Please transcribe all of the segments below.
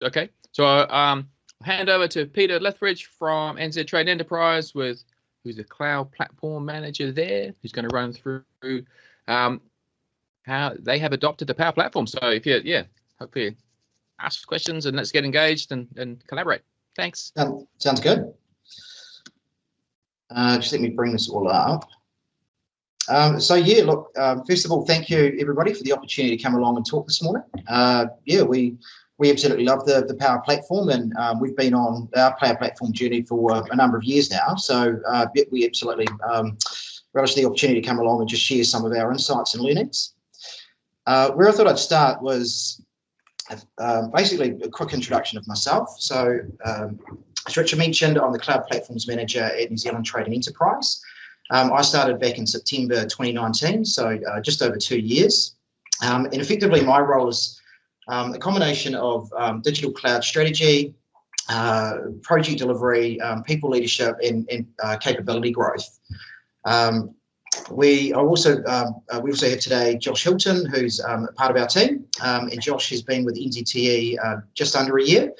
Okay, so hand over to Peter Lethbridge from NZ Trade Enterprise, who's the cloud platform manager there, who's going to run through how they have adopted the Power Platform. So if you, hopefully ask questions and let's get engaged and collaborate. Thanks. Sounds good. Just let me bring this all up. So yeah, look, first of all, thank you everybody for the opportunity to come along and talk this morning. Yeah, we absolutely love the Power Platform, and we've been on our Power Platform journey for a number of years now. So we absolutely relish the opportunity to come along and just share some of our insights and learnings. Where I thought I'd start was basically a quick introduction of myself. So as Richard mentioned, I'm the Cloud Platforms Manager at New Zealand Trade and Enterprise. I started back in September 2019, so just over 2 years. And effectively my role is a combination of digital cloud strategy, project delivery, people leadership, and capability growth. We also have today Josh Hilton, who's part of our team, and Josh has been with NZTE just under a year,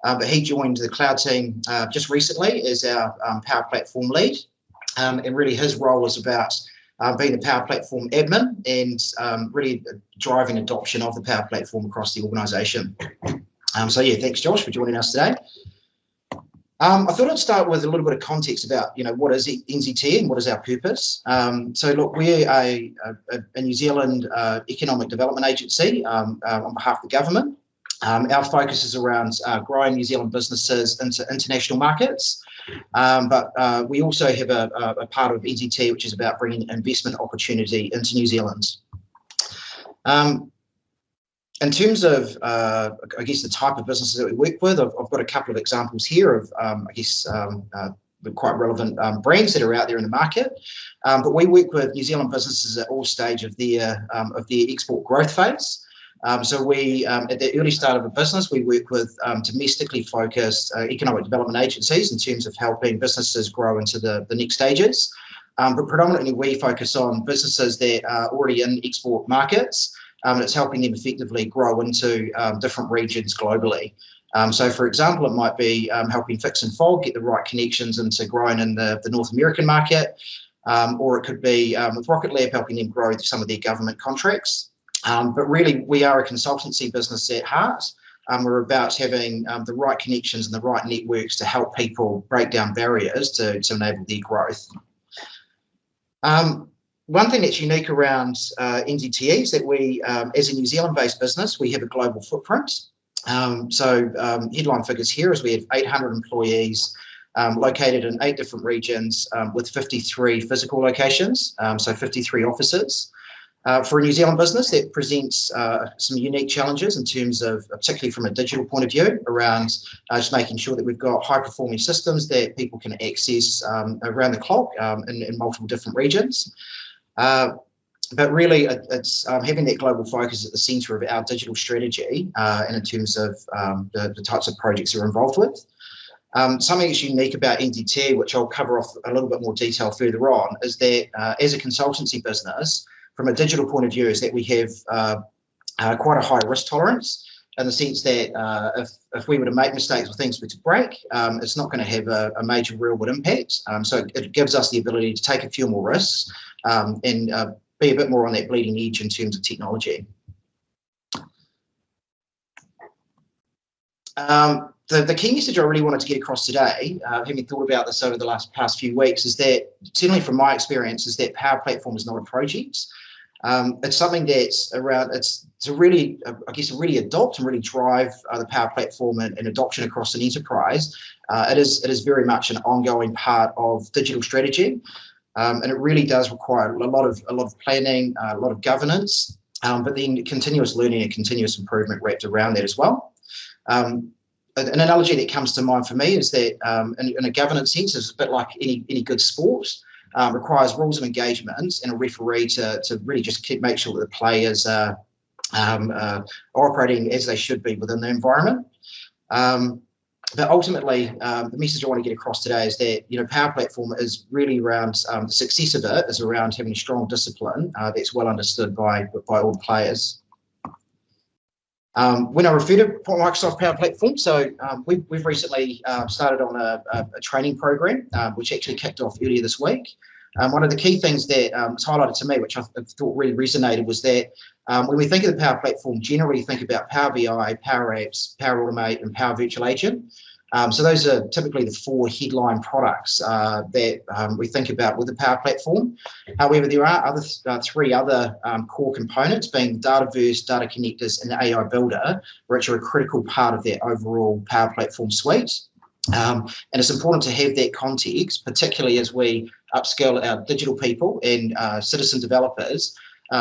but he joined the cloud team just recently as our Power Platform lead, and really his role is about being the Power Platform admin and really driving adoption of the Power Platform across the organisation. So yeah, thanks Josh for joining us today. I thought I'd start with a little bit of context about, what is NZTE and what is our purpose. So look, we're a New Zealand economic development agency on behalf of the government. Our focus is around growing New Zealand businesses into international markets, but we also have a part of NZTE which is about bringing investment opportunity into New Zealand. In terms of, I guess, the type of businesses that we work with, I've got a couple of examples here of, the quite relevant brands that are out there in the market. But we work with New Zealand businesses at all stages of their export growth phase. So we, at the early start of a business, we work with domestically focused economic development agencies in terms of helping businesses grow into the next stages. But predominantly we focus on businesses that are already in export markets. And it's helping them effectively grow into different regions globally. So, for example, it might be helping Fix and Fold get the right connections into growing in the North American market, or it could be with Rocket Lab helping them grow some of their government contracts. But really, we are a consultancy business at heart. We're about having the right connections and the right networks to help people break down barriers to enable their growth. One thing that's unique around NZTE is that we, as a New Zealand-based business, we have a global footprint. So headline figures here is we have 800 employees located in 8 different regions with 53 physical locations, so 53 offices. For a New Zealand business, that presents some unique challenges in terms of, particularly from a digital point of view, around just making sure that we've got high-performing systems that people can access around the clock in multiple different regions. But really, it's having that global focus at the centre of our digital strategy and in terms of the types of projects we're involved with. Something that's unique about NZTE, which I'll cover off a little bit more detail further on, is that as a consultancy business, from a digital point of view, is that we have quite a high risk tolerance in the sense that if we were to make mistakes or things were to break, it's not going to have a major real-world impact. So it gives us the ability to take a few more risks and be a bit more on that bleeding edge in terms of technology. The key message I really wanted to get across today, having thought about this over the past few weeks, is that, certainly from my experience, is that Power Platform is not a project. It's something that's around, it's to really, I guess, really adopt and really drive the Power Platform and adoption across an enterprise. It is very much an ongoing part of digital strategy, and it really does require a lot of planning, a lot of governance, but then continuous learning and continuous improvement wrapped around that as well. An analogy that comes to mind for me is that in a governance sense, it's a bit like any good sport. Requires rules of engagement and a referee to really just make sure that the players are operating as they should be within the environment. But ultimately, the message I want to get across today is that Power Platform is really around the success of it is around having a strong discipline that's well understood by all players. When I refer to Microsoft Power Platform, so we've recently started on a training program, which actually kicked off earlier this week. One of the key things that was highlighted to me, which I thought really resonated, was that when we think of the Power Platform, generally think about Power BI, Powerapps, Power Automate, and Power Virtual Agent. So those are typically the 4 headline products that we think about with the Power Platform. However, there are 3 other core components, being Dataverse, Data Connectors, and the AI Builder, which are a critical part of that overall Power Platform suite. And it's important to have that context, particularly as we upskill our digital people and citizen developers,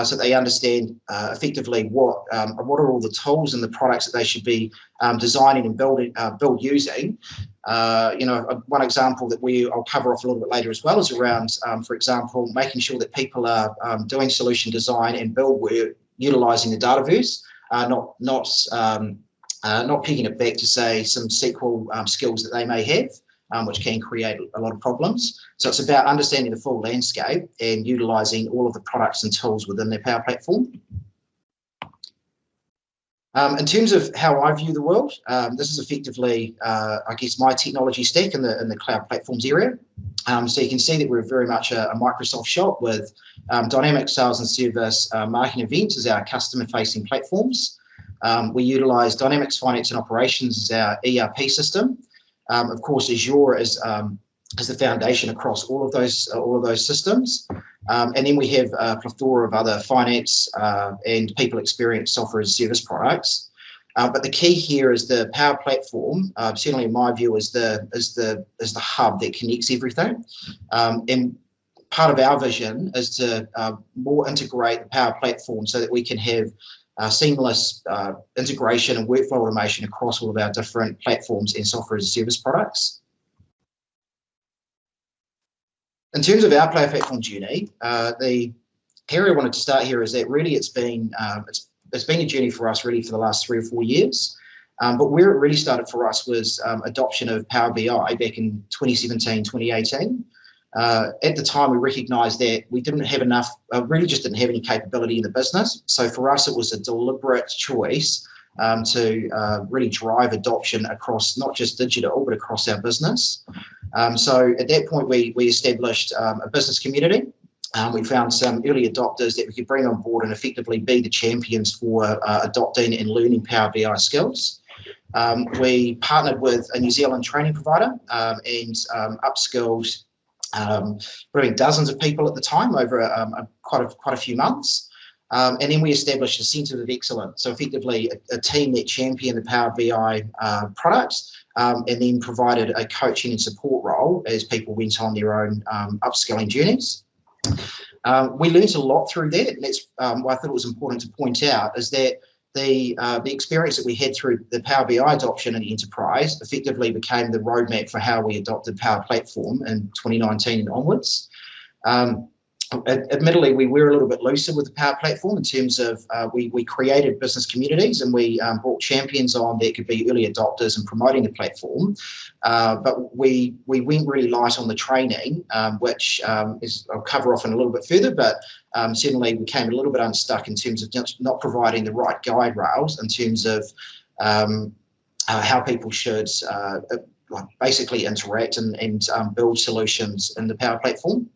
so they understand effectively what are all the tools and the products that they should be designing and build using. One example that I'll cover off a little bit later as well is around, for example, making sure that people are doing solution design and build work utilising the Dataverse, not picking it back to, say, some SQL skills that they may have, which can create a lot of problems. So it's about understanding the full landscape and utilising all of the products and tools within their Power Platform. In terms of how I view the world, this is effectively, I guess, my technology stack in the cloud platforms area. So you can see that we're very much a Microsoft shop with Dynamics Sales and Service, Marketing Events as our customer-facing platforms. We utilise Dynamics Finance and Operations as our ERP system. Of course, Azure is the foundation across all of those systems, and then we have a plethora of other finance and people experience software as a service products. But the key here is the Power Platform. Certainly, in my view, is the hub that connects everything. And part of our vision is to more integrate the Power Platform so that we can have seamless integration and workflow automation across all of our different platforms and software as a service products. In terms of our Power Platform journey, the area I wanted to start here is that really it's been a journey for us really for the last 3 or 4 years. But where it really started for us was adoption of Power BI back in 2017, 2018. At the time, we recognised that we didn't have enough, really just didn't have any capability in the business. So for us, it was a deliberate choice to really drive adoption across not just digital, but across our business. So at that point, we established a business community. We found some early adopters that we could bring on board and effectively be the champions for adopting and learning Power BI skills. We partnered with a New Zealand training provider and upskilled probably dozens of people at the time over quite a few months. And then we established a centre of excellence, so effectively a team that championed the Power BI products and then provided a coaching and support role as people went on their own upskilling journeys. We learned a lot through that, and that's why I thought it was important to point out is that the experience that we had through the Power BI adoption in the enterprise effectively became the roadmap for how we adopted Power Platform in 2019 and onwards. Admittedly, we were a little bit looser with the Power Platform in terms of we created business communities and we brought champions on that could be early adopters and promoting the platform. But we went really light on the training, which I'll cover off in a little bit further, but certainly we came a little bit unstuck in terms of just not providing the right guide rails in terms of how people should basically interact and build solutions in the Power Platform.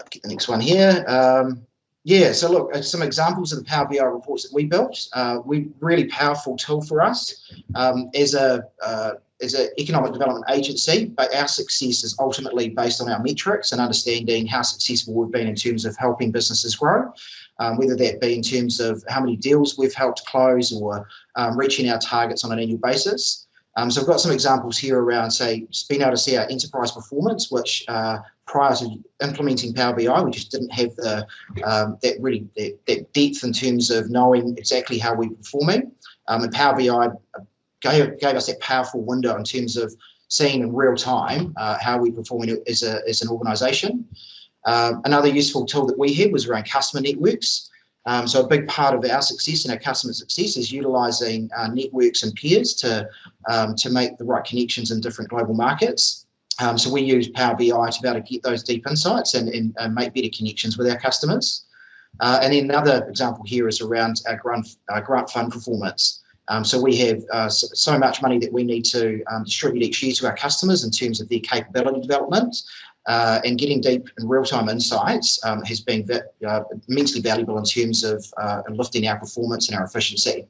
Get the next one here. So look, some examples of the Power BI reports that we built. Really powerful tool for us as an economic development agency, but our success is ultimately based on our metrics and understanding how successful we've been in terms of helping businesses grow, whether that be in terms of how many deals we've helped close or reaching our targets on an annual basis. So I've got some examples here around, say, being able to see our enterprise performance, which prior to implementing Power BI, we just didn't have that depth in terms of knowing exactly how we were performing. And Power BI gave us that powerful window in terms of seeing in real time how we're performing as an organisation. Another useful tool that we had was around customer networks. So a big part of our success and our customer success is utilising networks and peers to make the right connections in different global markets. So we use Power BI to be able to get those deep insights and make better connections with our customers. And then another example here is around our grant fund performance. So we have so much money that we need to distribute each year to our customers in terms of their capability development, and getting deep and real-time insights has been immensely valuable in terms of lifting our performance and our efficiency.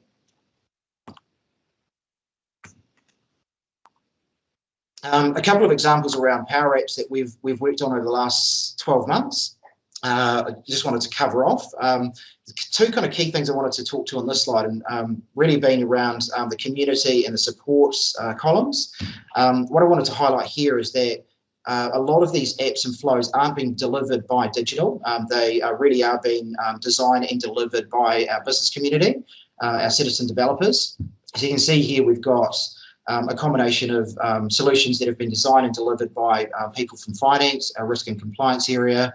A couple of examples around Powerapps that we've worked on over the last 12 months. I just wanted to cover off. Two kind of key things I wanted to talk to on this slide, and really being around the community and the supports columns. What I wanted to highlight here is that a lot of these apps and flows aren't being delivered by digital. They really are being designed and delivered by our business community, our citizen developers. So you can see here we've got a combination of solutions that have been designed and delivered by people from finance, our risk and compliance area,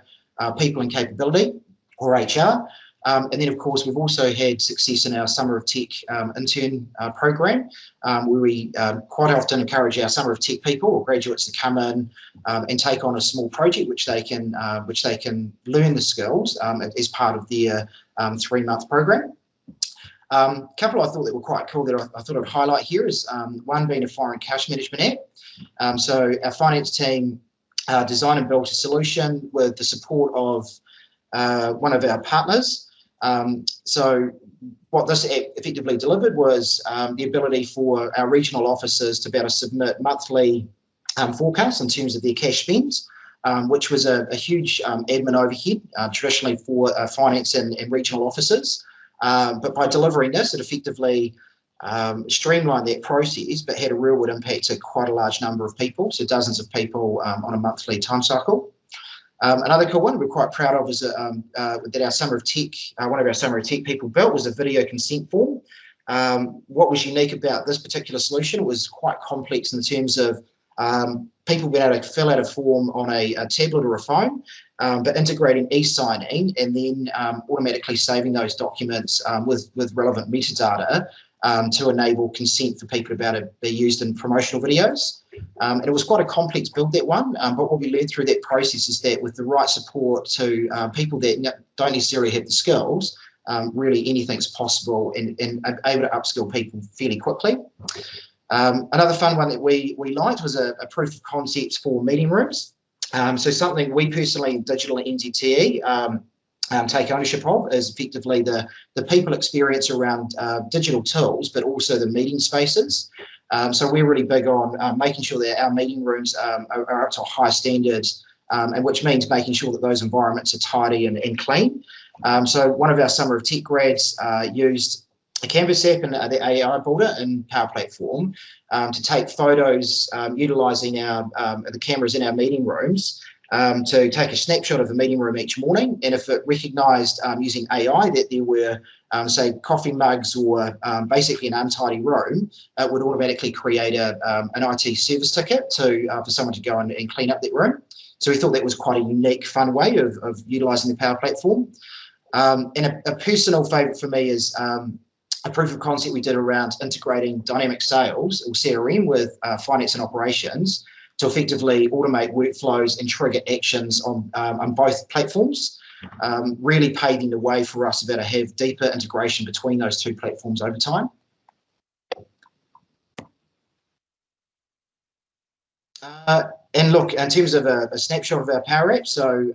people and capability, or HR. And then, of course, we've also had success in our Summer of Tech intern program, where we quite often encourage our Summer of Tech people or graduates to come in and take on a small project which they can learn the skills as part of their 3-month program. A couple I thought that were quite cool that I thought I'd highlight here is one being a foreign cash management app. So our finance team designed and built a solution with the support of one of our partners. So what this app effectively delivered was the ability for our regional officers to be able to submit monthly forecasts in terms of their cash spends, which was a huge admin overhead traditionally for finance and regional officers. But by delivering this, it effectively streamlined that process, but had a real world impact to quite a large number of people, so dozens of people on a monthly time cycle. Another cool one we're quite proud of is that our Summer of Tech, one of our Summer of Tech people built was a video consent form. What was unique about this particular solution was quite complex in terms of people being able to fill out a form on a tablet or a phone, but integrating e-signing and then automatically saving those documents with relevant metadata to enable consent for people to be able to be used in promotional videos. And it was quite a complex build, that one, but what we learned through that process is that with the right support to people that don't necessarily have the skills, really anything's possible and able to upskill people fairly quickly. Another fun one that we liked was a proof of concept for meeting rooms. So something we personally, Digital at NZTE, take ownership of is effectively the people experience around digital tools, but also the meeting spaces. So we're really big on making sure that our meeting rooms are up to a high standard, and which means making sure that those environments are tidy and clean. So one of our Summer of Tech grads used a Canvas app and the AI builder in Power Platform to take photos utilising the cameras in our meeting rooms to take a snapshot of the meeting room each morning, and if it recognised using AI that there were, say, coffee mugs or basically an untidy room, it would automatically create an IT service ticket for someone to go and clean up that room. So we thought that was quite a unique, fun way of utilising the Power Platform. And a personal favourite for me is a proof of concept we did around integrating dynamic sales or CRM with finance and operations to effectively automate workflows and trigger actions on both platforms, really paving the way for us to be able to have deeper integration between those two platforms over time. And look, in terms of a snapshot of our Powerapps, so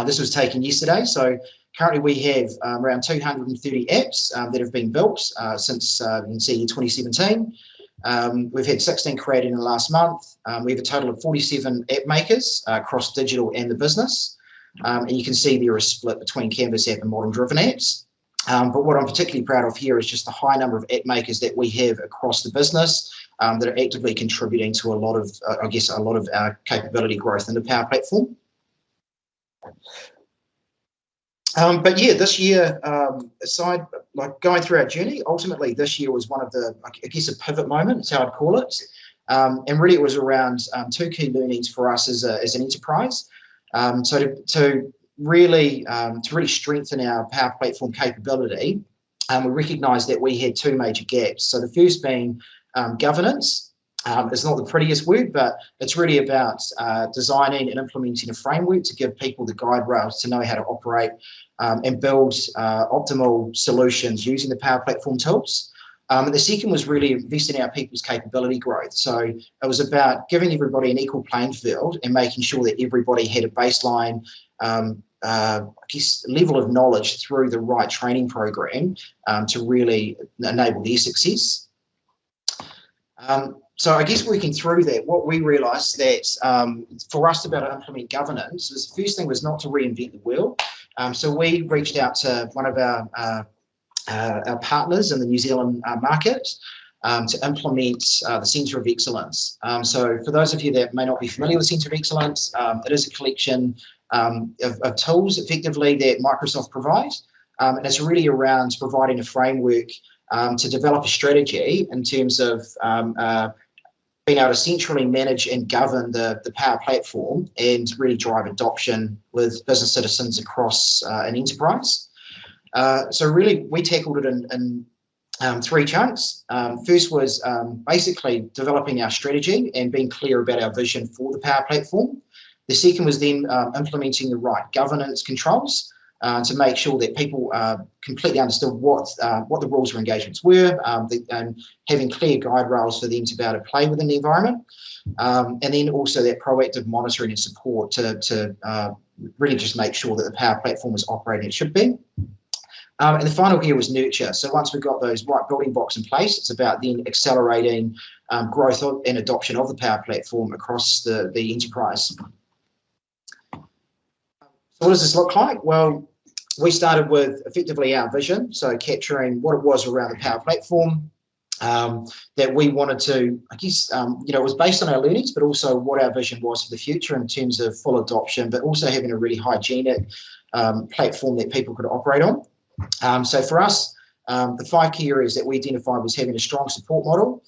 this was taken yesterday. So currently we have around 230 apps that have been built since, you can see, 2017. We've had 16 created in the last month. We have a total of 47 app makers across digital and the business. And you can see there is a split between Canvas app and model-driven apps. But what I'm particularly proud of here is just the high number of app makers that we have across the business that are actively contributing to a lot of our capability growth in the Power Platform. But yeah, this year, aside, like going through our journey, ultimately this year was one of the, I guess, a pivot moment, is how I'd call it. And really it was around two key learnings for us as an enterprise. So to really strengthen our Power Platform capability, we recognised that we had two major gaps. So the first being governance. It's not the prettiest word, but it's really about designing and implementing a framework to give people the guide rails to know how to operate and build optimal solutions using the Power Platform tools. And the second was really investing in our people's capability growth. So it was about giving everybody an equal playing field and making sure that everybody had a baseline level of knowledge through the right training program to really enable their success. So I guess working through that, what we realised that for us to be able to implement governance, was the first thing was not to reinvent the wheel. So we reached out to one of our partners in the New Zealand market to implement the Centre of Excellence. So for those of you that may not be familiar with Centre of Excellence, it is a collection of tools effectively that Microsoft provides, and it's really around providing a framework to develop a strategy in terms of being able to centrally manage and govern the Power Platform and really drive adoption with business citizens across an enterprise. So really, we tackled it in three chunks. First was basically developing our strategy and being clear about our vision for the Power Platform. The second was then implementing the right governance controls to make sure that people completely understood what the rules of engagements were, and having clear guide rails for them to be able to play within the environment. And then also that proactive monitoring and support to really just make sure that the Power Platform is operating as it should be. And the final here was nurture. So once we've got those right building blocks in place, it's about then accelerating growth and adoption of the Power Platform across the enterprise. So what does this look like? Well, we started with effectively our vision, so capturing what it was around the Power Platform that we wanted to, I guess, it was based on our learnings, but also what our vision was for the future in terms of full adoption, but also having a really hygienic platform that people could operate on. So for us, the 5 key areas that we identified was having a strong support model.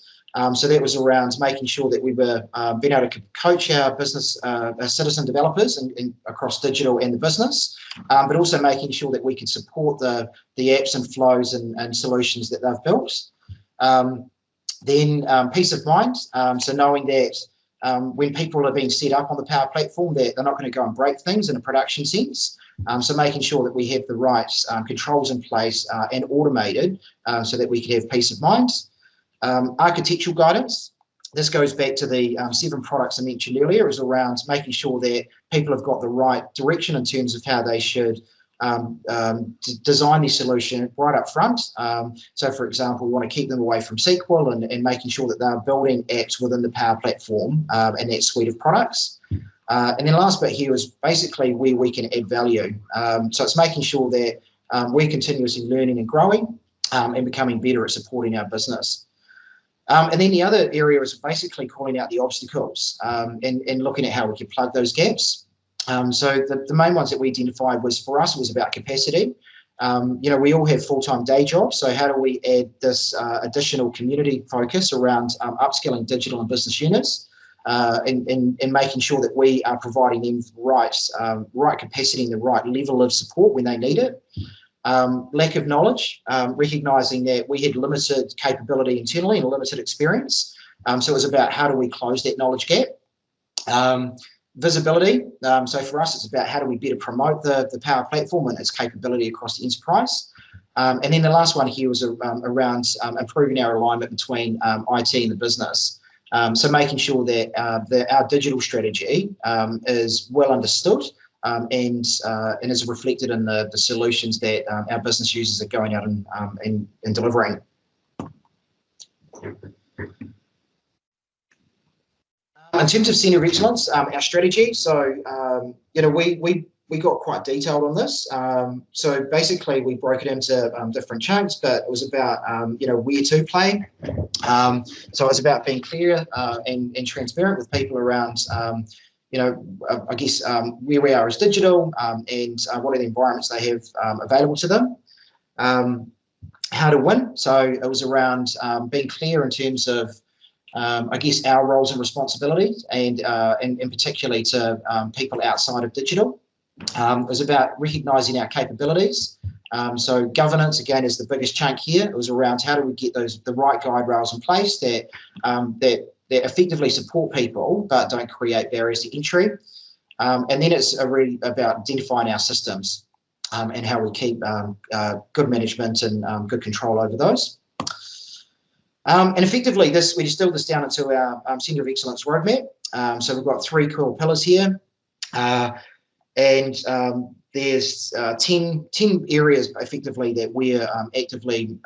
So that was around making sure that we were being able to coach our business, our citizen developers across digital and the business, but also making sure that we could support the apps and flows and solutions that they've built. Then peace of mind, so knowing that when people are being set up on the Power Platform, that they're not going to go and break things in a production sense. So making sure that we have the right controls in place and automated so that we can have peace of mind. Architectural guidance. This goes back to the 7 products I mentioned earlier. Is around making sure that people have got the right direction in terms of how they should design the solution right up front. So, for example, we want to keep them away from SQL and making sure that they're building apps within the Power Platform and that suite of products. And then last bit here is basically where we can add value. So it's making sure that we're continuously learning and growing and becoming better at supporting our business. And then the other area is basically calling out the obstacles and looking at how we can plug those gaps. So the main ones that we identified was, for us, it was about capacity. We all have full-time day jobs, so how do we add this additional community focus around upskilling digital and business units and making sure that we are providing them the right capacity and the right level of support when they need it. Lack of knowledge, recognising that we had limited capability internally and limited experience. So it was about how do we close that knowledge gap. Visibility, so for us it's about how do we better promote the Power Platform and its capability across the enterprise. And then the last one here was around improving our alignment between IT and the business. So making sure that our digital strategy is well understood and is reflected in the solutions that our business users are going out and delivering. In terms of Centre of Excellence, our strategy, so we got quite detailed on this. So basically we broke it into different chunks, but it was about where to play. So it was about being clear and transparent with people around I guess where we are as digital and what are the environments they have available to them. How to win, so it was around being clear in terms of I guess our roles and responsibilities and particularly to people outside of digital. It was about recognising our capabilities. So governance, again, is the biggest chunk here. It was around how do we get the right guide rails in place that that effectively support people but don't create barriers to entry. And then it's really about identifying our systems and how we keep good management and good control over those. And effectively, we distill this down into our Centre of Excellence roadmap. So we've got 3 core pillars here. And there's 10 areas effectively that we're actively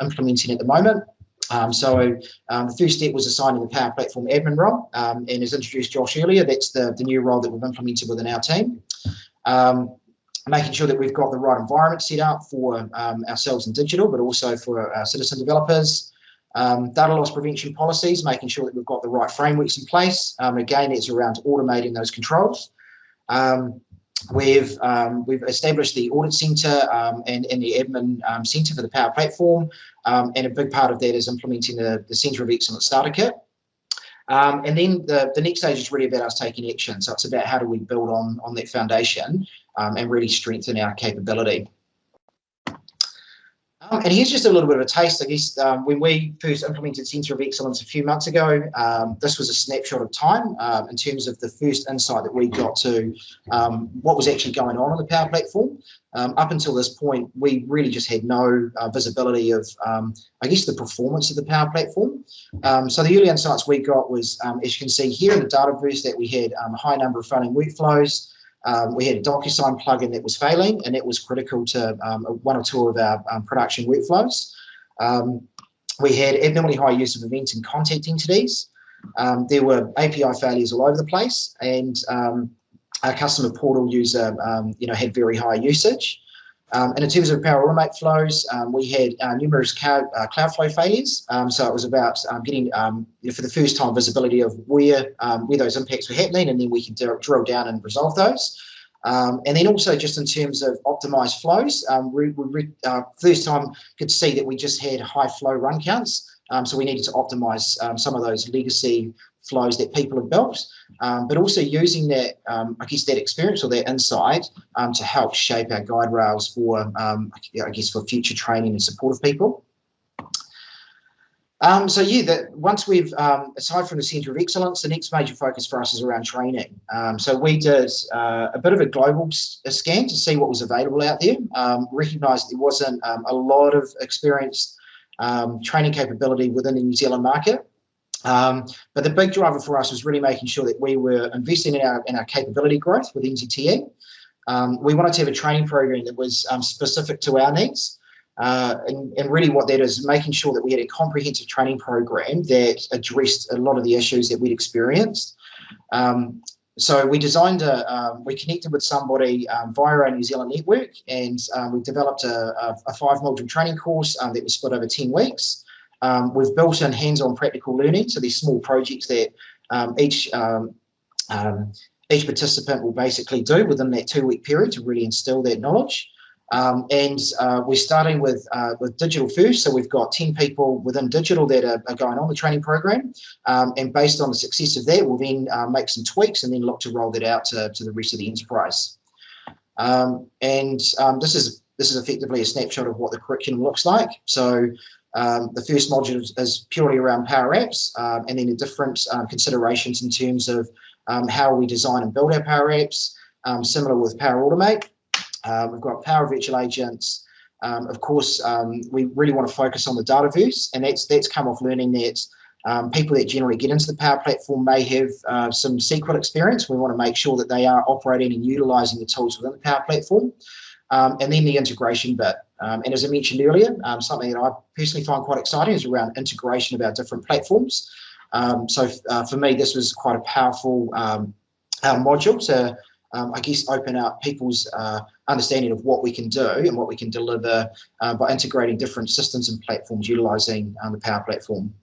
implementing at the moment. The first step was assigning the Power Platform admin role, and as introduced Josh earlier, that's the new role that we've implemented within our team. Making sure that we've got the right environment set up for ourselves in digital, but also for our citizen developers. Data loss prevention policies, making sure that we've got the right frameworks in place. Again, it's around automating those controls. We've established the audit centre and the admin centre for the Power Platform, and a big part of that is implementing the Centre of Excellence starter kit. And then the next stage is really about us taking action. So it's about how do we build on that foundation and really strengthen our capability. And here's just a little bit of a taste, I guess. When we first implemented Centre of Excellence a few months ago, this was a snapshot of time in terms of the first insight that we got to what was actually going on the Power Platform. Up until this point, we really just had no visibility of, I guess, the performance of the Power Platform. So the early insights we got was, as you can see here in the Dataverse, that we had a high number of failing workflows. We had a DocuSign plugin that was failing, and it was critical to 1 or 2 of our production workflows. We had abnormally high use of events and contact entities. There were API failures all over the place, and our customer portal user, had very high usage. And in terms of Power Automate flows, we had numerous Cloudflow failures. So it was about getting, for the first time, visibility of where those impacts were happening, and then we could drill down and resolve those. And then also just in terms of optimized flows, we first time could see that we just had high flow run counts. So we needed to optimize some of those legacy flows that people have built, but also using that, I guess, that experience or that insight to help shape our guide rails for, I guess, for future training and support of people. So yeah, once we've, aside from the Centre of Excellence, the next major focus for us is around training. So we did a bit of a global scan to see what was available out there, recognised there wasn't a lot of experienced training capability within the New Zealand market. But the big driver for us was really making sure that we were investing in our capability growth with NZTE. We wanted to have a training program that was specific to our needs. And really what that is, making sure that we had a comprehensive training program that addressed a lot of the issues that we'd experienced. So we designed we connected with somebody via our New Zealand network, and we developed a 5-module training course that was split over 10 weeks. We've built in hands-on practical learning, so these small projects that each participant will basically do within that 2-week period to really instill that knowledge. And we're starting with digital first, so we've got 10 people within digital that are going on the training program, and based on the success of that, we'll then make some tweaks and then look to roll that out to the rest of the enterprise. This is effectively a snapshot of what the curriculum looks like. So the first module is purely around Powerapps, and then the different considerations in terms of how we design and build our Powerapps, similar with Power Automate. We've got Power Virtual Agents. Of course, we really want to focus on the Dataverse, and that's come off learning that people that generally get into the Power Platform may have some SQL experience. We want to make sure that they are operating and utilising the tools within the Power Platform. And then the integration bit. And as I mentioned earlier, something that I personally find quite exciting is around integration of our different platforms. So for me, this was quite a powerful module to, I guess, open up people's understanding of what we can do and what we can deliver by integrating different systems and platforms utilising the Power Platform.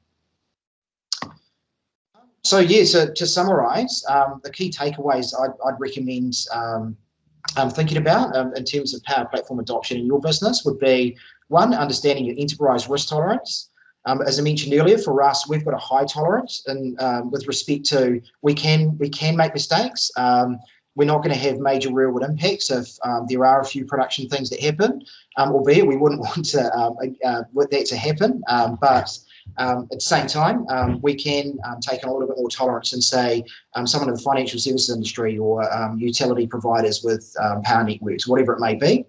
So yeah, so to summarise, the key takeaways I'd recommend thinking about in terms of Power Platform adoption in your business would be, 1, understanding your enterprise risk tolerance. As I mentioned earlier, for us, we've got a high tolerance, and with respect to we can make mistakes. We're not going to have major real-world impacts if there are a few production things that happen, albeit we wouldn't want to that to happen. But At the same time, we can take on a little bit more tolerance and say someone in the financial services industry or utility providers with power networks, whatever it may be.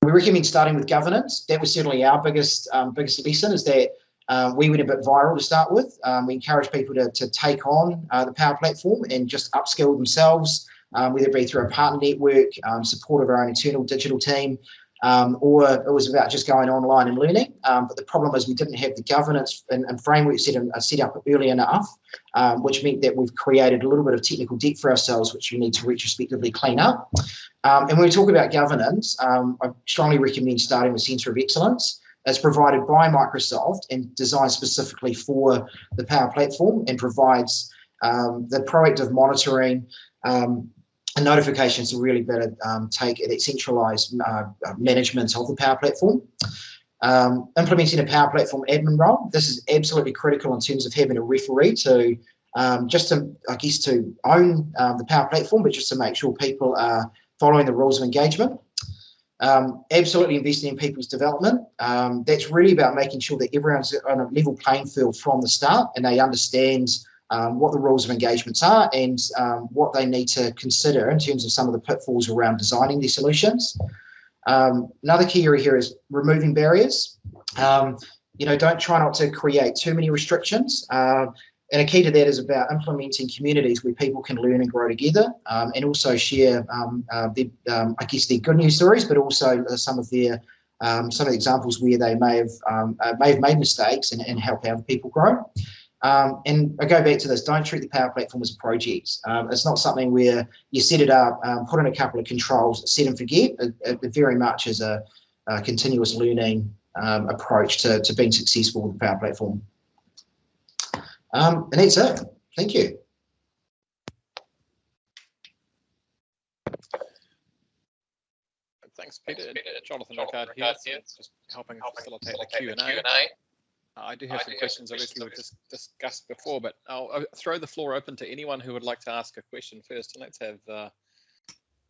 We recommend starting with governance. That was certainly our biggest lesson, is that we went a bit viral to start with. We encourage people to take on the Power Platform and just upskill themselves, whether it be through a partner network, support of our own internal digital team, or it was about just going online and learning. But the problem is we didn't have the governance and framework set up early enough, which meant that we've created a little bit of technical debt for ourselves, which we need to retrospectively clean up. And when we talk about governance, I strongly recommend starting with Centre of Excellence. It's provided by Microsoft and designed specifically for the Power Platform, and provides the proactive monitoring and notifications to really better take that centralised management of the Power Platform. Implementing a Power Platform admin role. This is absolutely critical in terms of having a referee to just to, I guess, to own the Power Platform, but just to make sure people are following the rules of engagement. Absolutely investing in people's development. That's really about making sure that everyone's on a level playing field from the start, and they understand what the rules of engagements are, and what they need to consider in terms of some of the pitfalls around designing these solutions. Another key area here is removing barriers. Don't try not to create too many restrictions. And a key to that is about implementing communities where people can learn and grow together, and also share their good news stories, but also some of the examples where they may have made mistakes, and help other people grow. And I go back to this: don't treat the Power Platform as a project. It's not something where you set it up, put in a couple of controls, set and forget. It very much is a continuous learning approach to being successful with the Power Platform. And that's it. Thank you. Thanks, Peter. Jonathan Rickard here, just helping facilitate the Q&A. I do have some questions, obviously, we've discussed before, but I'll throw the floor open to anyone who would like to ask a question first. And let's have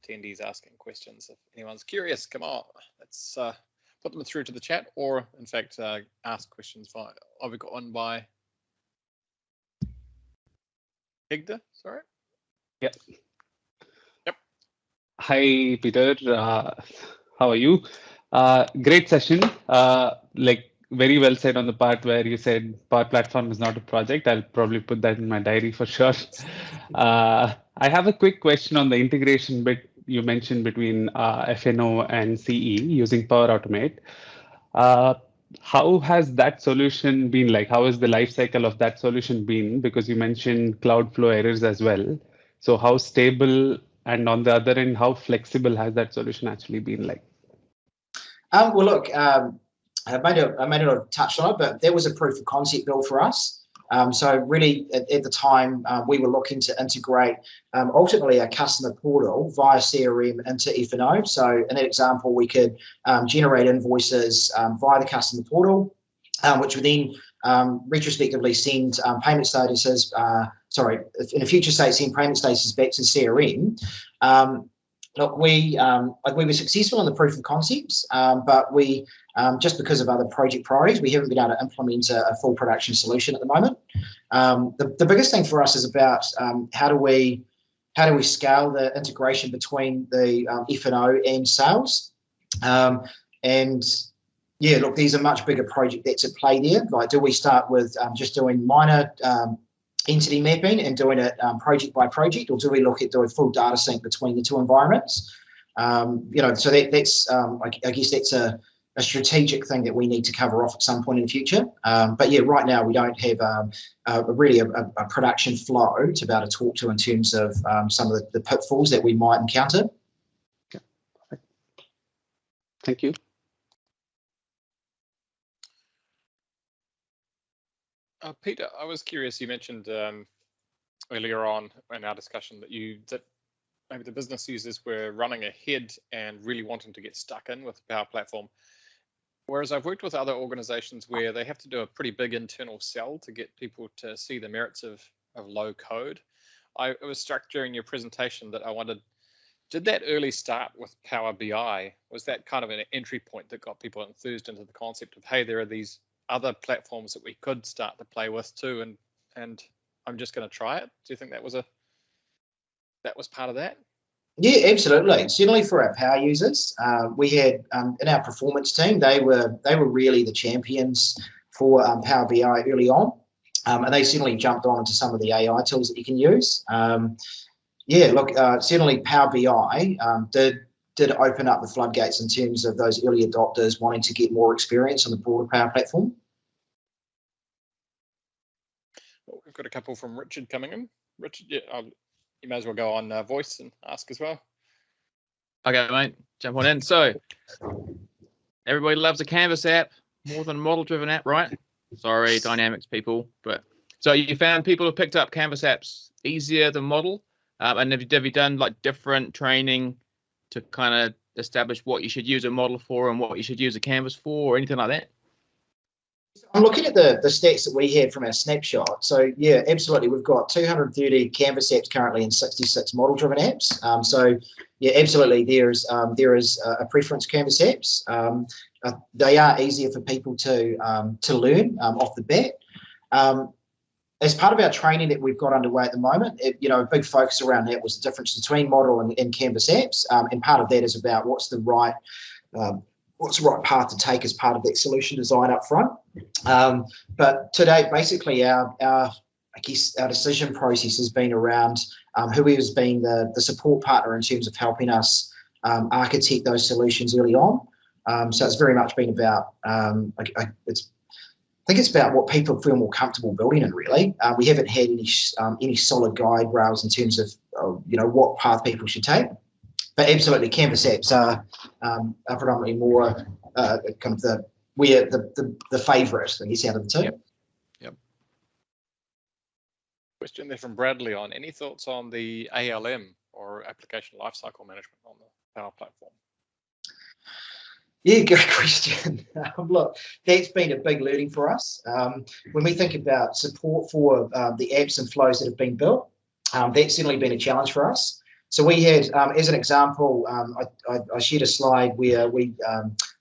attendees asking questions. If anyone's curious, come on, let's put them through to the chat, or in fact, ask questions via. Oh, we've got one by Higda, sorry. Yep. Yep. Hi, Peter. How are you? Great session. Very well said on the part where you said Power Platform is not a project. I'll probably put that in my diary for sure. I have a quick question on the integration bit you mentioned between FNO and CE using Power Automate. How has that solution been like? How has the life cycle of that solution been? Because you mentioned Cloudflow errors as well. So how stable, and on the other end, how flexible has that solution actually been like? Well, look, I may not have touched on it, but there was a proof of concept build for us. So really, at the time, we were looking to integrate ultimately a customer portal via CRM into FNO. So in that example, we could generate invoices via the customer portal, which would then retrospectively send payment statuses, in a future state, send payment statuses back to CRM. Look, we were successful in the proof of concepts, but we just because of other project priorities, we haven't been able to implement a full production solution at the moment. The biggest thing for us is about how do we scale the integration between the F&O and sales, and yeah, look, there's a much bigger project that's at play there. Like, do we start with just doing minor entity mapping and doing it project by project, or do we look at doing full data sync between the two environments? So that's I guess that's a strategic thing that we need to cover off at some point in the future. But yeah, right now we don't have really a production flow to be able to talk to in terms of some of the pitfalls that we might encounter. Okay. Thank you. Peter, I was curious, you mentioned earlier on in our discussion that maybe the business users were running ahead and really wanting to get stuck in with the Power Platform. Whereas I've worked with other organizations where they have to do a pretty big internal sell to get people to see the merits of low code. I was struck during your presentation that I wondered, did that early start with Power BI? Was that kind of an entry point that got people enthused into the concept of, hey, there are these other platforms that we could start to play with too, and I'm just going to try it? Do you think that was part of that? Yeah, absolutely. Certainly for our power users, we had in our performance team, they were really the champions for Power BI early on, and they certainly jumped on into some of the AI tools that you can use. Yeah, look, certainly Power BI did open up the floodgates in terms of those early adopters wanting to get more experience on the broader Power Platform. Well, we've got a couple from Richard coming in. Richard, yeah, you may as well go on voice and ask as well. Okay, mate, jump on in. So everybody loves a Canvas app more than a model-driven app, right? Sorry, Dynamics people, but so you found people who picked up Canvas apps easier than model, and have you done like different training to kind of establish what you should use a model for and what you should use a Canvas for, or anything like that? I'm looking at the stats that we had from our snapshot. So yeah, absolutely. We've got 230 Canvas apps currently and 66 model-driven apps. So yeah, absolutely. There is a preference Canvas apps. They are easier for people to learn off the bat. As part of our training that we've got underway at the moment, a big focus around that was the difference between model and Canvas apps, and part of that is about what's the right path to take as part of that solution design up front. But today, basically, our decision process has been around who has been the support partner in terms of helping us architect those solutions early on. So it's very much been about I think it's about what people feel more comfortable building in, really. We haven't had any solid guide rails in terms of what path people should take. But absolutely, Canvas apps are predominantly more kind of the favourite, I guess, out of the two. Yep. Question there from Bradley on any thoughts on the ALM or application lifecycle management on the Power Platform? Yeah, good question. Look, that's been a big learning for us. When we think about support for the apps and flows that have been built, that's certainly been a challenge for us. So we had, as an example, I shared a slide where we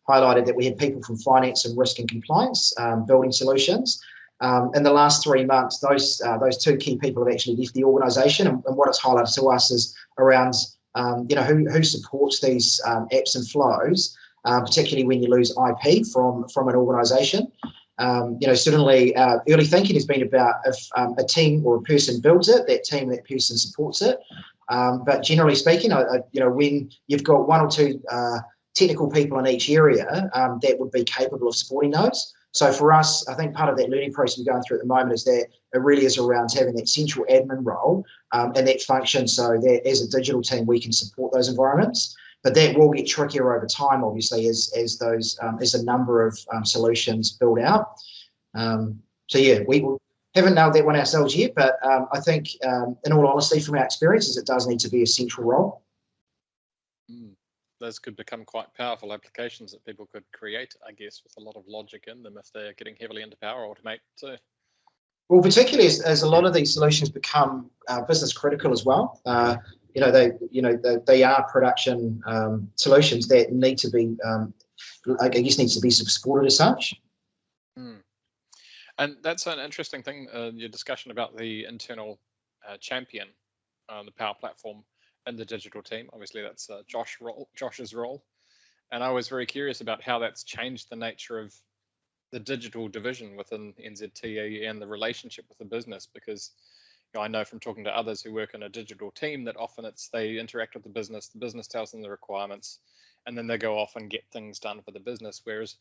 highlighted that we had people from finance and risk and compliance building solutions. In the last 3 months, those two key people have actually left the organisation, and what it's highlighted to us is around who supports these apps and flows. Particularly when you lose IP from an organisation. Certainly early thinking has been about if a team or a person builds it, that person supports it. But generally speaking, when you've got one or two technical people in each area, that would be capable of supporting those. So for us, I think part of that learning process we're going through at the moment is that it really is around having that central admin role and that function so that as a digital team, we can support those environments. But that will get trickier over time, obviously, as a number of solutions build out. So yeah, we haven't nailed that one ourselves yet, but I think, in all honesty, from our experiences, it does need to be a central role. Those could become quite powerful applications that people could create, I guess, with a lot of logic in them if they're getting heavily into Power Automate too. Well, particularly as a lot of these solutions become business critical as well. They are production solutions that need to be, needs to be supported as such. And that's an interesting thing, your discussion about the internal champion on the Power Platform and the digital team. Obviously, that's Josh's role. And I was very curious about how that's changed the nature of the digital division within NZTE and the relationship with the business, because I know from talking to others who work in a digital team that often they interact with the business tells them the requirements, and then they go off and get things done for the business, whereas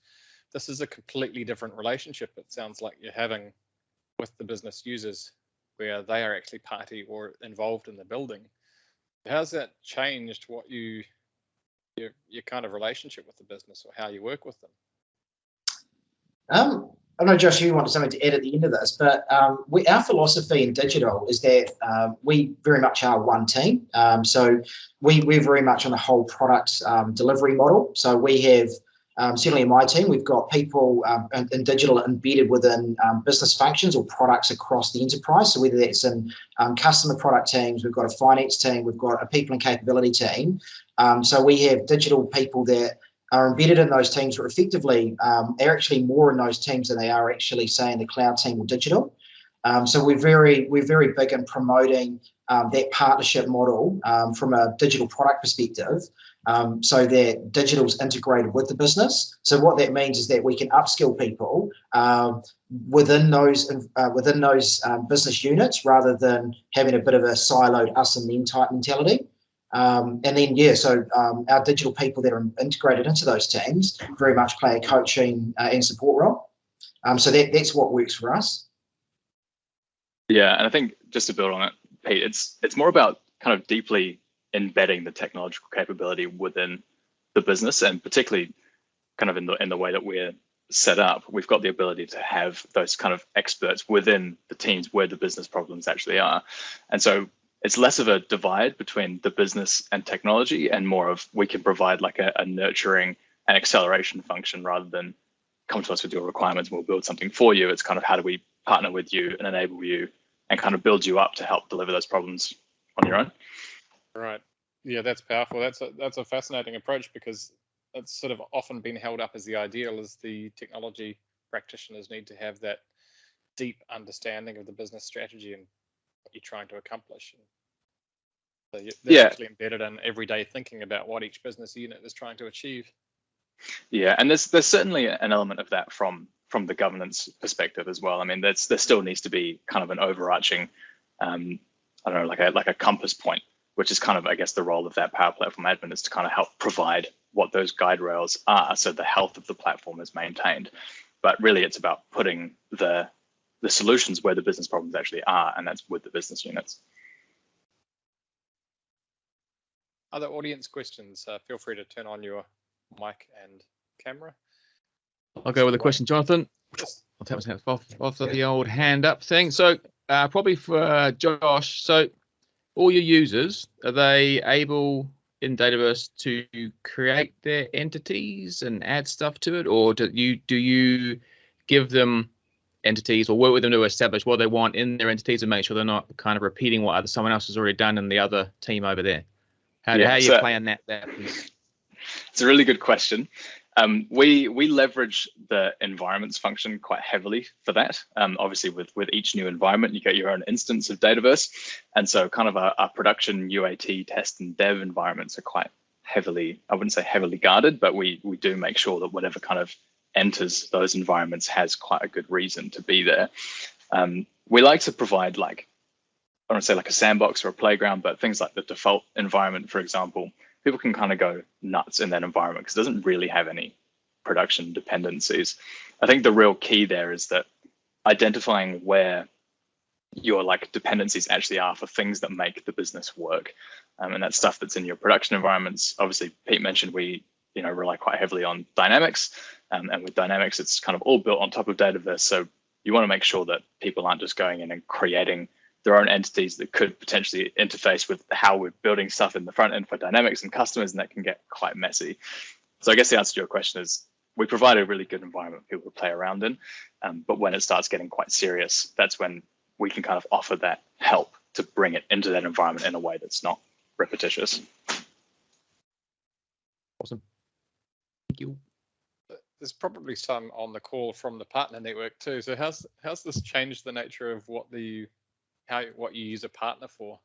this is a completely different relationship, it sounds like you're having with the business users, where they are actually party or involved in the building. How's that changed what your kind of relationship with the business or how you work with them? I know, Josh, you wanted something to add at the end of this, but our philosophy in digital is that we very much are one team. So we're very much on the whole product delivery model. So we have, certainly in my team, we've got people in digital embedded within business functions or products across the enterprise. So whether that's in customer product teams, we've got a finance team, we've got a people and capability team. So we have digital people that are embedded in those teams, or effectively are actually more in those teams than they are actually, say, in the cloud team or digital. So we're very big in promoting that partnership model from a digital product perspective, so that digital's integrated with the business. So what that means is that we can upskill people within those business units, rather than having a bit of a siloed us and them type mentality. And then, so our digital people that are integrated into those teams very much play a coaching and support role. So that's what works for us. Yeah, and I think just to build on it, Pete, it's more about kind of deeply embedding the technological capability within the business, and particularly kind of in the way that we're set up, we've got the ability to have those kind of experts within the teams where the business problems actually are. And so it's less of a divide between the business and technology, and more of we can provide like a nurturing and acceleration function, rather than come to us with your requirements and we'll build something for you. It's kind of how do we partner with you and enable you and kind of build you up to help deliver those problems on your own. Right. Yeah, that's powerful. That's a fascinating approach, because it's sort of often been held up as the ideal, as the technology practitioners need to have that deep understanding of the business strategy and what you're trying to accomplish. So they're actually embedded in everyday thinking about what each business unit is trying to achieve. Yeah, and there's certainly an element of that from the governance perspective as well. I mean, there still needs to be kind of an overarching, I don't know, like a compass point, which is kind of, I guess, the role of that Power Platform admin, is to kind of help provide what those guide rails are, so the health of the platform is maintained. But really, it's about putting the solutions where the business problems actually are, and that's with the business units. Other audience questions? Feel free to turn on your mic and camera. I'll go with a question, Jonathan. I'll take myself off the old hand up thing. So probably for Josh. So all your users, are they able in Dataverse to create their entities and add stuff to it, or do you give them entities or work with them to establish what they want in their entities and make sure they're not kind of repeating what someone else has already done in the other team over there? How you plan that piece? It's a really good question. We leverage the environments function quite heavily for that. Obviously, with each new environment, you get your own instance of Dataverse. And so kind of our production UAT test and dev environments are quite heavily, I wouldn't say heavily guarded, but we do make sure that whatever kind of enters those environments has quite a good reason to be there. We like to provide, like, I don't want to say like a sandbox or a playground, but things like the default environment, for example, people can kind of go nuts in that environment because it doesn't really have any production dependencies. I think the real key there is that identifying where your like dependencies actually are for things that make the business work. And that's stuff that's in your production environments. Obviously, Pete mentioned we rely quite heavily on Dynamics. And with Dynamics, it's kind of all built on top of Dataverse. So you want to make sure that people aren't just going in and creating their own entities that could potentially interface with how we're building stuff in the front end for Dynamics and customers, and that can get quite messy. So I guess the answer to your question is we provide a really good environment for people to play around in, but when it starts getting quite serious, that's when we can kind of offer that help to bring it into that environment in a way that's not repetitious. Awesome. Thank you. There's probably some on the call from the partner network too. So how's this changed the nature of what you use a partner for?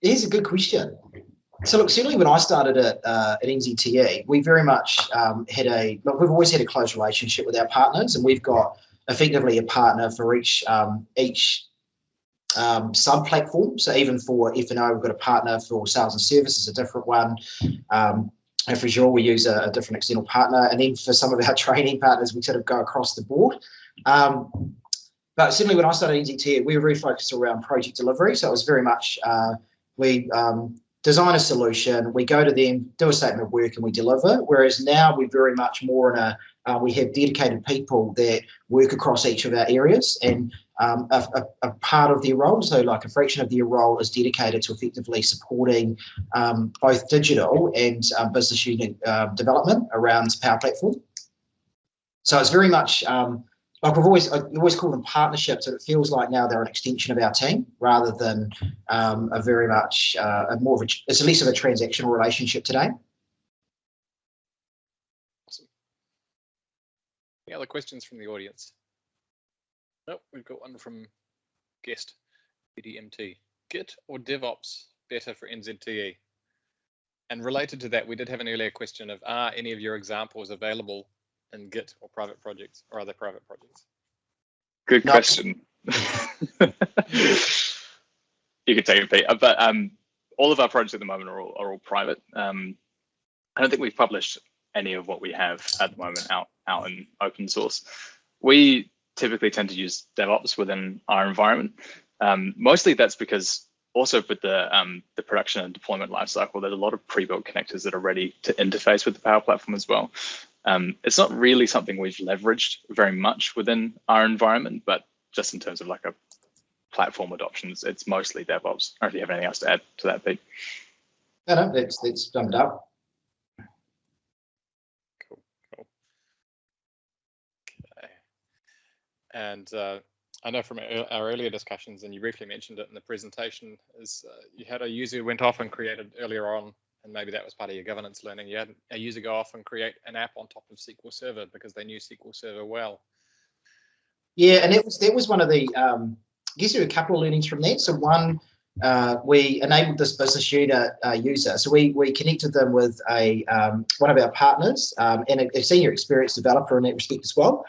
Here's a good question. So look, certainly when I started at NZTE, we very much we've always had a close relationship with our partners, and we've got effectively a partner for each sub-platform. So even for F&O, we've got a partner for sales and services, a different one. And for Azure, we use a different external partner. And then for some of our training partners, we sort of go across the board. But certainly when I started NZTE, we were very focused around project delivery. So it was very much, we design a solution, we go to them, do a statement of work, and we deliver. Whereas now we're very much more in we have dedicated people that work across each of our areas, and a part of their role, so like a fraction of their role, is dedicated to effectively supporting both digital and business unit development around Power Platform. So it's very much like I always call them partnerships, and it feels like now they're an extension of our team rather than a very much it's less of a transactional relationship today. Awesome. Any other questions from the audience? Nope, we've got one from guest BDMT. Git or DevOps better for NZTE? And related to that, we did have an earlier question of, are any of your examples available in Git or private projects, or other private projects? Good question. You could take it, Pete. But all of our projects at the moment are all private. I don't think we've published any of what we have at the moment out in open source. We typically tend to use DevOps within our environment. Mostly that's because also with the production and deployment lifecycle, there's a lot of pre-built connectors that are ready to interface with the Power Platform as well. It's not really something we've leveraged very much within our environment, but just in terms of like a platform adoptions, it's mostly DevOps. I don't know if you have anything else to add to that, Pete. No, that's summed up. Cool. Okay. And I know from our earlier discussions, and you briefly mentioned it in the presentation, is you had a user who went off and created earlier on, and maybe that was part of your governance learning. You had a user go off and create an app on top of SQL Server because they knew SQL Server well. Yeah, and that was one of the, I guess there were a couple of learnings from that. So one, we enabled this business unit user. So we connected them with one of our partners and a senior experienced developer in that respect as well.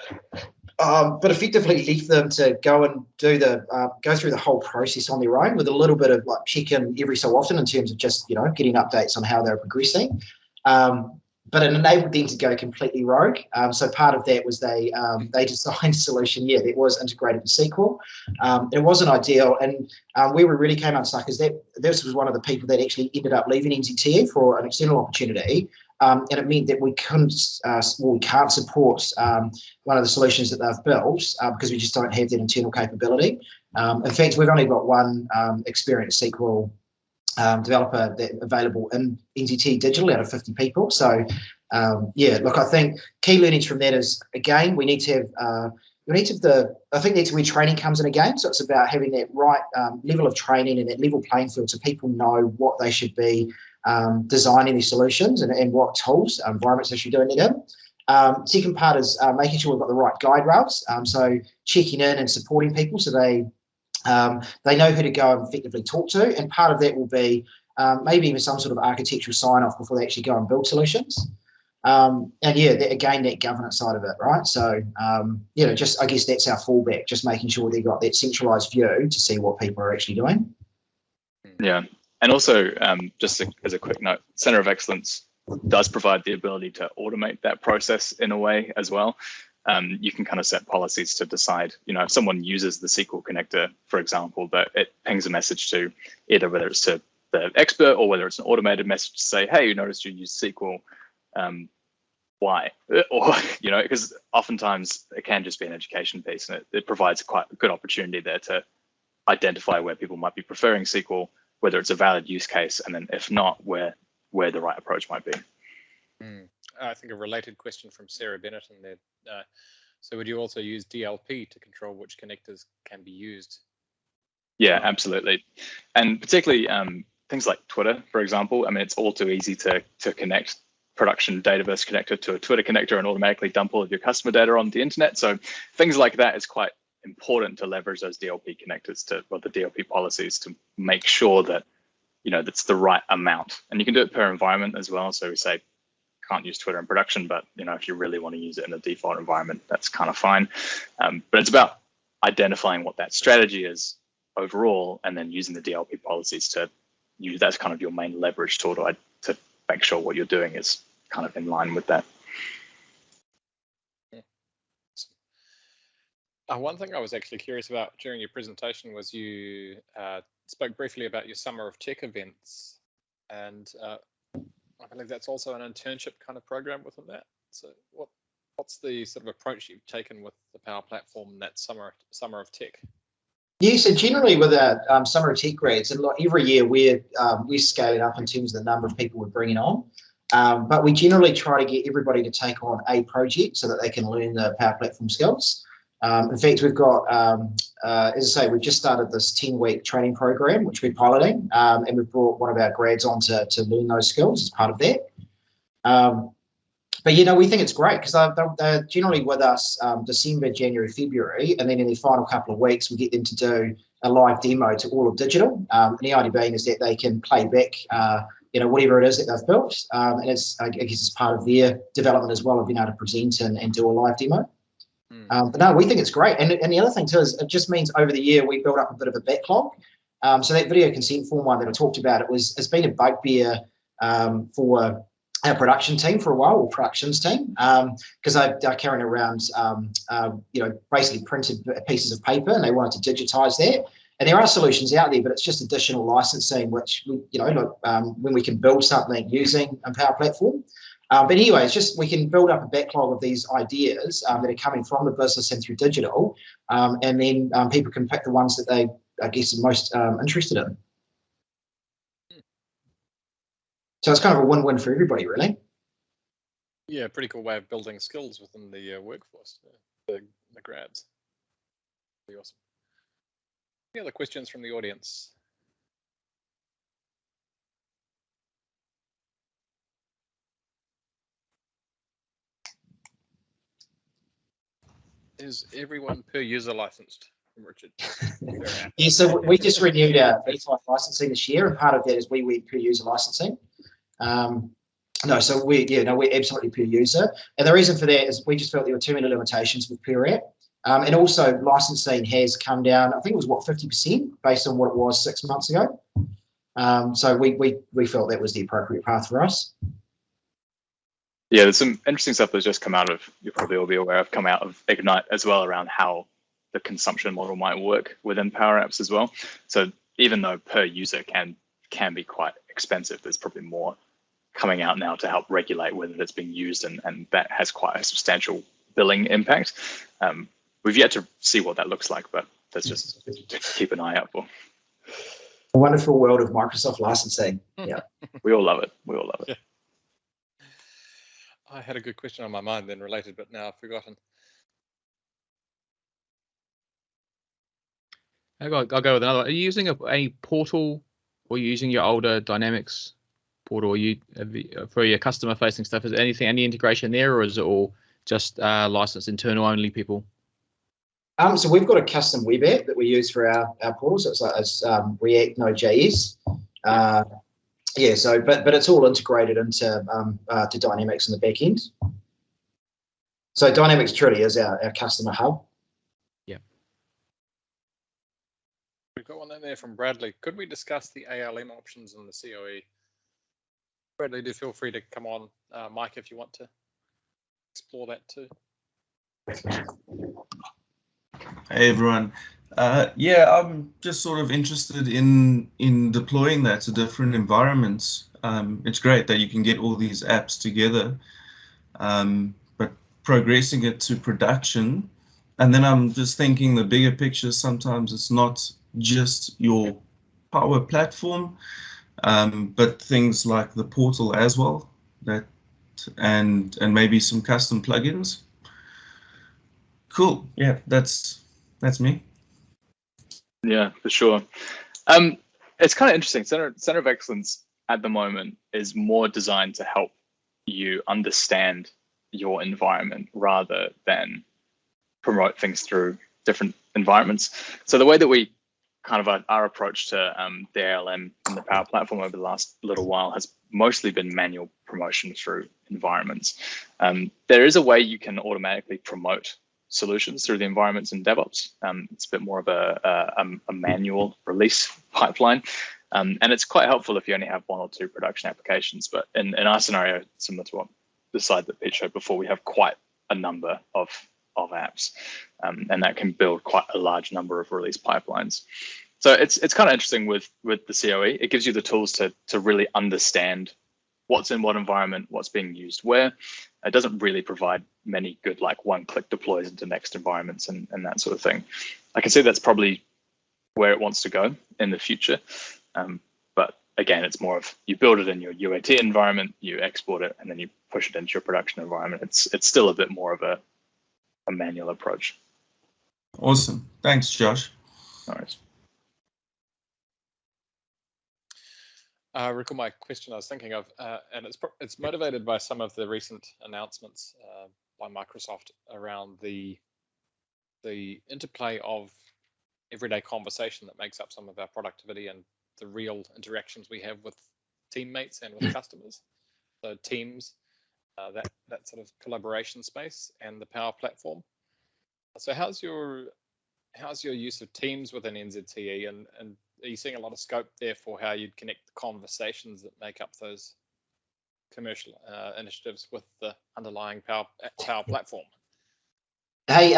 But effectively left them to go and do go through the whole process on their own with a little bit of like check-in every so often in terms of just, getting updates on how they're progressing. But it enabled them to go completely rogue. So part of that was they designed a solution, that was integrated with SQL. It wasn't ideal, and where we really came unstuck is that this was one of the people that actually ended up leaving NZTE for an external opportunity. And it meant that we can't support one of the solutions that they've built because we just don't have that internal capability. In fact, we've only got one experienced SQL developer available in NZTE Digital out of 50 people. So, look, I think key learnings from that is, again, we need to have I think that's where training comes in again. So it's about having that right level of training and that level playing field so people know what they should be designing these solutions and what tools, environments they should be doing it in. Second part is making sure we've got the right guide rails. So checking in and supporting people so they know who to go and effectively talk to. And part of that will be maybe even some sort of architectural sign-off before they actually go and build solutions. That governance side of it, right? So, just I guess that's our fallback, just making sure they've got that centralized view to see what people are actually doing. Yeah. And also, just as a quick note, Center of Excellence does provide the ability to automate that process in a way as well. You can kind of set policies to decide, if someone uses the SQL connector, for example, that it pings a message to either whether it's to the expert or whether it's an automated message to say, hey, you noticed you use SQL, why? Or, because oftentimes it can just be an education piece, and it provides quite a good opportunity there to identify where people might be preferring SQL, whether it's a valid use case, and then if not, where the right approach might be. I think a related question from Sarah Bennett in there. So would you also use DLP to control which connectors can be used? Yeah, absolutely. And particularly things like Twitter, for example. I mean, it's all too easy to connect production Dataverse connector to a Twitter connector and automatically dump all of your customer data on the internet. So things like that is quite important to leverage those DLP connectors the DLP policies to make sure that, that's the right amount. And you can do it per environment as well. So we say, can't use Twitter in production, but if you really want to use it in a default environment, that's kind of fine. But it's about identifying what that strategy is overall, and then using the DLP policies to use that's kind of your main leverage tool to make sure what you're doing is kind of in line with that. One thing I was actually curious about during your presentation was you spoke briefly about your Summer of Tech events, and I believe that's also an internship kind of program within that. So what's the sort of approach you've taken with the Power Platform in that Summer of Tech? Yeah, so generally with our Summer of Tech grads, and like every year we're scaling up in terms of the number of people we're bringing on. But we generally try to get everybody to take on a project so that they can learn the Power Platform skills. In fact, we've got, as I say, we've just started this 10-week training program, which we're piloting, and we've brought one of our grads on to learn those skills as part of that. But, you know, we think it's great because they're generally with us December, January, February, and then in the final couple of weeks, we get them to do a live demo to all of digital. And the idea being is that they can play back, you know, whatever it is that they've built. And it's, I guess it's part of their development as well of being able to present and do a live demo. But no, we think it's great. And the other thing too is it just means over the year we build up a bit of a backlog. So that video consent form one that I talked about, it's been a bugbear for our production team for a while, or productions team, because they're carrying around, you know, basically printed pieces of paper, and they wanted to digitize that. And there are solutions out there, but it's just additional licensing, which we, you know, look, when we can build something using a Power Platform. But anyway, it's just we can build up a backlog of these ideas that are coming from the business and through digital, and then people can pick the ones that they, I guess, are most interested in. So it's kind of a win-win for everybody, really. Yeah, pretty cool way of building skills within the workforce, the grads. Pretty awesome. Any other questions from the audience? Is everyone per user licensed, Richard? Yeah, so we just renewed our B5 licensing this year, and part of that is we went per user licensing. No, so we're absolutely per user, and the reason for that is we just felt there were too many limitations with Powerapps, and also licensing has come down. I think it was 50% based on what it was 6 months ago. So we felt that was the appropriate path for us. Yeah, there's some interesting stuff that's just come out of, you'll probably all be aware of, come out of Ignite as well, around how the consumption model might work within Powerapps as well. So even though per user can be quite expensive, there's probably more coming out now to help regulate whether it's being used, and that has quite a substantial billing impact. We've yet to see what that looks like, but that's just to keep an eye out for. A wonderful world of Microsoft licensing. Yeah, we all love it. We all love it. Yeah. I had a good question on my mind then related, but now I've forgotten. I'll go with another. Are you using a portal, or are you using your older Dynamics portal? Are you for your customer facing stuff? Is there any integration there, or is it all just licensed internal only people? So we've got a custom web app that we use for our portal. So it's React Node.js. Yeah, so but it's all integrated into to Dynamics in the back end. So Dynamics truly is our customer hub. Yeah. We've got one in there from Bradley. Could we discuss the ALM options in the COE? Bradley, do feel free to come on, Mike, if you want to explore that too. Hey everyone. Yeah, I'm just sort of interested in deploying that to different environments. It's great that you can get all these apps together, but progressing it to production, and then I'm just thinking the bigger picture. Sometimes it's not just your Power Platform, but things like the portal as well, and maybe some custom plugins. Cool. Yeah, that's me. Yeah, for sure. It's kind of interesting. Center of Excellence at the moment is more designed to help you understand your environment rather than promote things through different environments. So the way that we kind of our approach to the ALM and the Power Platform over the last little while has mostly been manual promotion through environments. There is a way you can automatically promote solutions through the environments in DevOps. It's a bit more of a manual release pipeline. And it's quite helpful if you only have 1 or 2 production applications. But in our scenario, similar to what the slide that Pete showed before, we have quite a number of apps, and that can build quite a large number of release pipelines. So it's kind of interesting with the COE. It gives you the tools to really understand what's in what environment, what's being used where. It doesn't really provide many good like one-click deploys into next environments and that sort of thing. I can see that's probably where it wants to go in the future. But again, it's more of you build it in your UAT environment, you export it, and then you push it into your production environment. It's still a bit more of a manual approach. Awesome. Thanks, Josh. All right. Recall my question I was thinking of, and it's motivated by some of the recent announcements by Microsoft around the interplay of everyday conversation that makes up some of our productivity and the real interactions we have with teammates and with customers. So Teams, that sort of collaboration space, and the Power Platform. So how's your use of Teams within NZTE, and are you seeing a lot of scope there for how you'd connect the conversations that make up those commercial initiatives with the underlying Power Platform? Hey,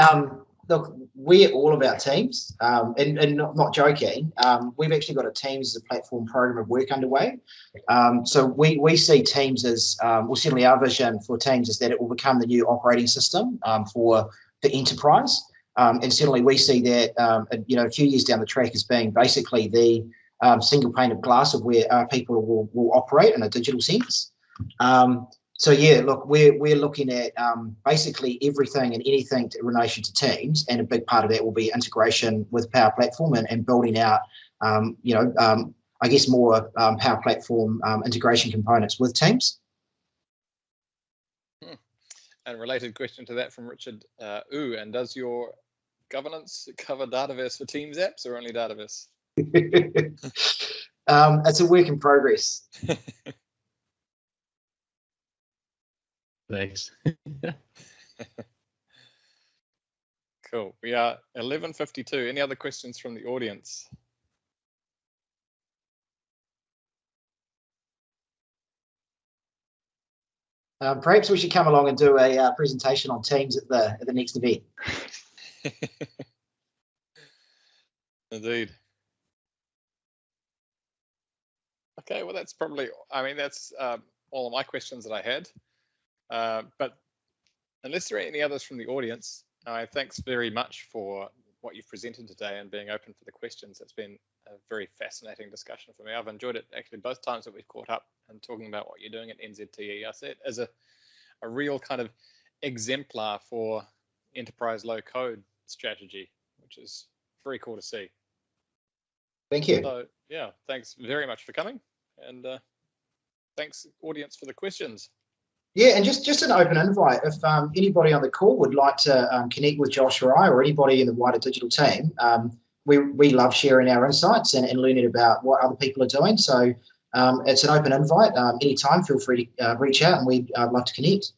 look, we're all about Teams, and not joking. We've actually got a Teams as a platform program of work underway. So we see Teams as, well, certainly our vision for Teams is that it will become the new operating system for enterprise. And certainly we see that, a few years down the track as being basically the single pane of glass of where people will operate in a digital sense. So yeah, look, we're looking at basically everything and anything in relation to Teams, and a big part of that will be integration with Power Platform and building out, I guess more Power Platform integration components with Teams. And related question to that from Richard, and does your governance cover Dataverse for Teams apps or only Dataverse? It's a work in progress. Thanks. Cool. We are 11:52. Any other questions from the audience? Perhaps we should come along and do a presentation on Teams at the next event. Indeed. Okay, well, that's probably, that's all of my questions that I had. But unless there are any others from the audience, thanks very much for what you've presented today and being open for the questions. It's been a very fascinating discussion for me. I've enjoyed it actually both times that we've caught up and talking about what you're doing at NZTE. I see it as a real kind of exemplar for enterprise low code strategy, which is very cool to see. Thank you. So yeah, thanks very much for coming, and thanks audience for the questions. Yeah, and just an open invite. If anybody on the call would like to connect with Josh or I, or anybody in the wider digital team, we love sharing our insights and learning about what other people are doing. So it's an open invite. Anytime, feel free to reach out, and we'd love to connect.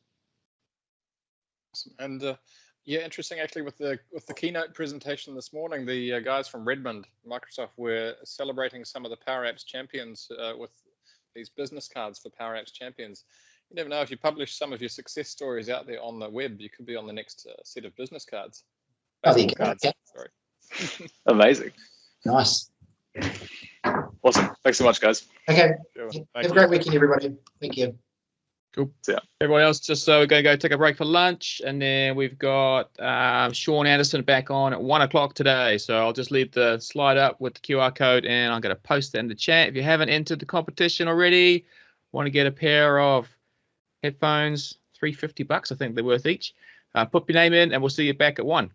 Awesome. And yeah, interesting actually with the keynote presentation this morning, the guys from Redmond, Microsoft, were celebrating some of the Powerapps champions with these business cards for Powerapps champions. You never know, if you publish some of your success stories out there on the web, you could be on the next set of business cards. Oh, there you go. Cards, okay. Sorry. Amazing. Nice. Awesome. Thanks so much, guys. Okay. Sure. Have a great weekend, everybody. Thank you. Cool. Yeah. Everyone else, just so we're going to go take a break for lunch, and then we've got Sean Anderson back on at 1 o'clock today. So I'll just leave the slide up with the QR code, and I'm going to post that in the chat. If you haven't entered the competition already, want to get a pair of headphones, $350, I think they're worth each. Put your name in, and we'll see you back at 1.